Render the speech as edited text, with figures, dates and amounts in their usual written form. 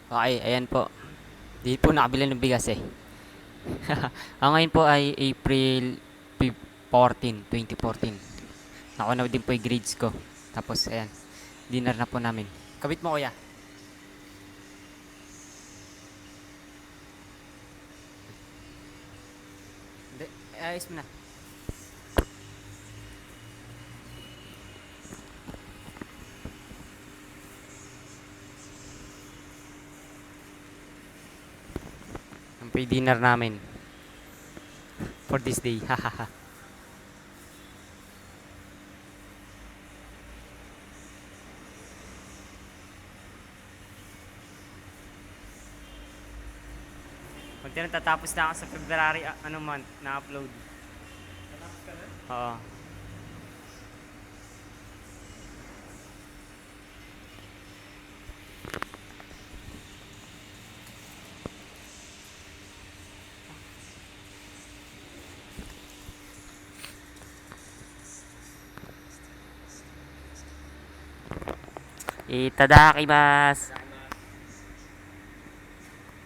Okay, ayan po. Di po nakabili ng bigas eh. Ang ngayon po ay April 14, 2014. Nakuha na din po yung grades ko. Tapos, ayan. Dinner na po namin. Kabit mo, kuya. Hindi, ayos mo na. Ang po yung dinner namin. For this day. Hahaha. Kunti na tatapos na ako sa February, ano month, na-upload. Oo. Itadakimasu.